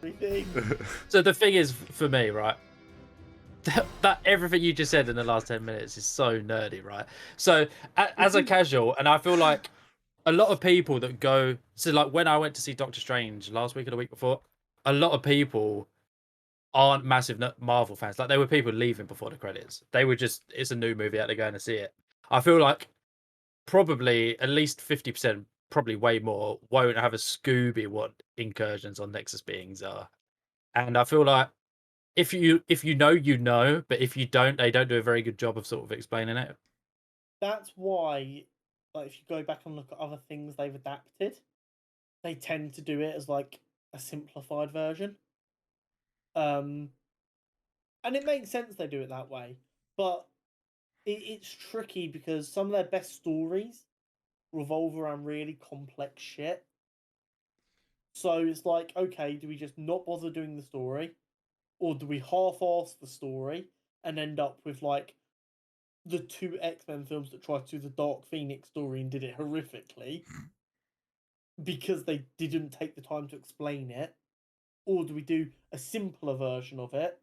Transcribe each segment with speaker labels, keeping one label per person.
Speaker 1: everything.
Speaker 2: So the thing is, for me, right, that everything you just said in the last 10 minutes is so nerdy, right? So as a casual, and I feel like a lot of people that go, so like when I went to see Doctor Strange last week or the week before, a lot of people aren't massive Marvel fans. Like there were people leaving before the credits. They were just, it's a new movie out, they're going to see it. I feel like probably at least 50%, probably way more, won't have a Scooby what incursions on Nexus beings are. And I feel like if you know, you know, but if you don't, they don't do a very good job of sort of explaining it.
Speaker 1: That's why, like, if you go back and look at other things they've adapted, they tend to do it as like a simplified version. Um, and it makes sense they do it that way, but it's tricky because some of their best stories revolve around really complex shit. So it's like, okay, do we just not bother doing the story, or do we half-ass the story and end up with like the two X-Men films that tried to do the Dark Phoenix story and did it horrifically because they didn't take the time to explain it? Or do we do a simpler version of it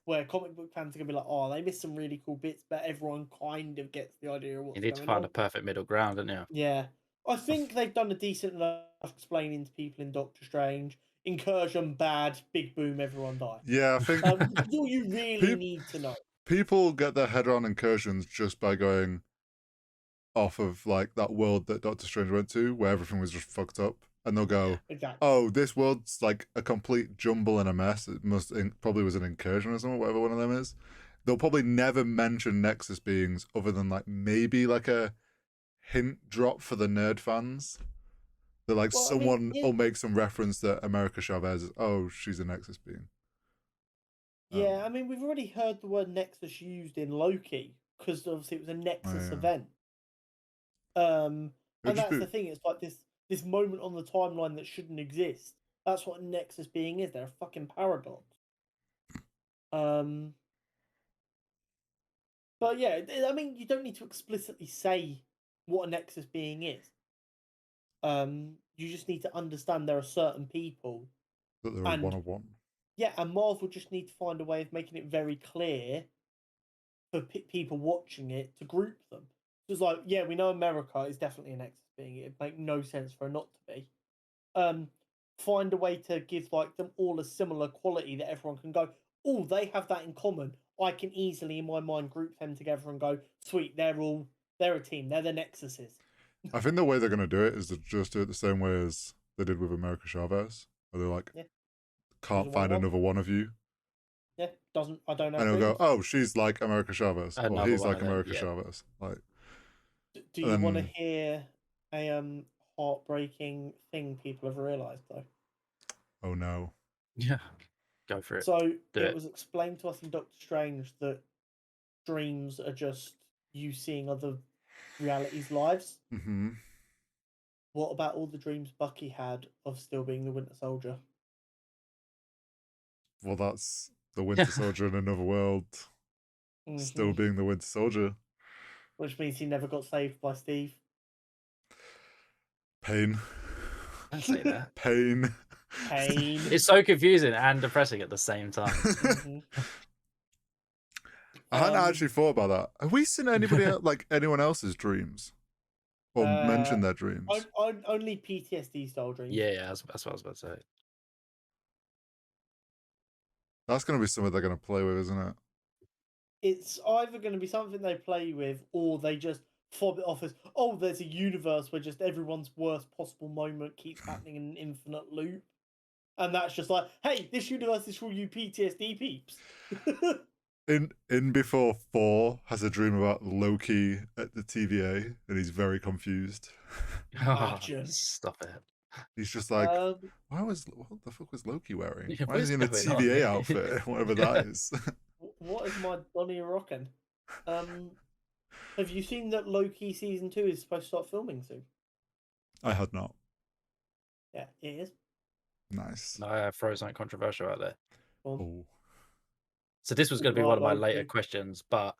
Speaker 1: where comic book fans are going to be like, oh, they missed some really cool bits, but everyone kind of gets the idea of
Speaker 2: You
Speaker 1: what's
Speaker 2: need to
Speaker 1: going
Speaker 2: find
Speaker 1: on?
Speaker 2: a perfect middle ground, don't you?
Speaker 1: Yeah. I think they've done a decent enough explaining to people in Doctor Strange. Incursion bad, big boom, everyone die.
Speaker 3: Yeah, I think
Speaker 1: Which is all you really need to know.
Speaker 3: people get their head around incursions just by going off of like that world that Doctor Strange went to, where everything was just fucked up, and they'll go,
Speaker 1: Exactly.
Speaker 3: "Oh, this world's like a complete jumble and a mess. It probably was an incursion or something, whatever one of them is." They'll probably never mention Nexus beings other than like maybe like a hint drop for the nerd fans. That like
Speaker 1: Well, I mean,
Speaker 3: someone will make some reference that America Chavez is, oh, she's a Nexus being.
Speaker 1: yeah, I mean, we've already heard the word Nexus used in Loki because obviously it was a Nexus
Speaker 3: Yeah.
Speaker 1: event.
Speaker 3: It'd
Speaker 1: And
Speaker 3: just
Speaker 1: that's
Speaker 3: be
Speaker 1: the thing. It's like this moment on the timeline that shouldn't exist. That's what a Nexus being is. They're a fucking paradox. Um, but yeah, I mean, you don't need to explicitly say what a Nexus being is. You just need to understand there are certain people,
Speaker 3: that they're a
Speaker 1: and
Speaker 3: one-on-one.
Speaker 1: yeah, and Marvel just need to find a way of making it very clear for people watching it to group them. So it's like, yeah, we know America is definitely an Nexus being. It'd make no sense for it not to be. Um, find a way to give like them all a similar quality that everyone can go, oh, they have that in common. I can easily in my mind group them together and go, sweet, they're a team. They're the Nexuses.
Speaker 3: I think the way they're gonna do it is to just do it the same way as they did with America Chavez, where they're like,
Speaker 1: Yeah,
Speaker 3: can't find another one of you.
Speaker 1: yeah. I don't
Speaker 3: And
Speaker 1: have
Speaker 3: he'll go,
Speaker 1: dreams.
Speaker 3: oh, she's like America Chavez, or
Speaker 2: Another
Speaker 3: he's
Speaker 2: one
Speaker 3: like
Speaker 2: of them,
Speaker 3: America
Speaker 2: yeah.
Speaker 3: Chavez. Like,
Speaker 1: Do you want to hear a heartbreaking thing people have realised though?
Speaker 3: oh no.
Speaker 2: Yeah, go for it.
Speaker 1: So
Speaker 2: Do
Speaker 1: it
Speaker 2: it.
Speaker 1: was explained to us in Doctor Strange that dreams are just you seeing other realities' lives.
Speaker 3: Mm-hmm.
Speaker 1: What about all the dreams Bucky had of still being the Winter Soldier?
Speaker 3: Well, that's the Winter Soldier in another world, still being the Winter Soldier.
Speaker 1: Which means he never got saved by Steve.
Speaker 3: Pain.
Speaker 2: Don't say that.
Speaker 3: Pain.
Speaker 1: Pain.
Speaker 2: It's so confusing and depressing at the same time.
Speaker 3: I hadn't actually thought about that. Have we seen anybody like anyone else's dreams, or mentioned their dreams?
Speaker 1: Only PTSD style dreams.
Speaker 2: Yeah, that's what I was about to say.
Speaker 3: That's going to be something they're going to play with, isn't it?
Speaker 1: It's either going to be something they play with, or they just fob it off as, oh, there's a universe where just everyone's worst possible moment keeps happening in an infinite loop. And that's just like, hey, this universe is for you PTSD peeps.
Speaker 3: In Before 4 has a dream about Loki at the TVA, and he's very confused.
Speaker 2: Stop it.
Speaker 3: He's just like, what the fuck was Loki wearing?
Speaker 2: Yeah,
Speaker 3: Why is he in a TVA outfit? Whatever that is.
Speaker 1: What is my Donnie rocking? Have you seen that Loki season 2 is supposed to start filming soon?
Speaker 3: I had not.
Speaker 1: Yeah, it is.
Speaker 3: Nice.
Speaker 2: No, throw something controversial out there.
Speaker 3: Oh.
Speaker 2: So this was going to be one of my later questions, but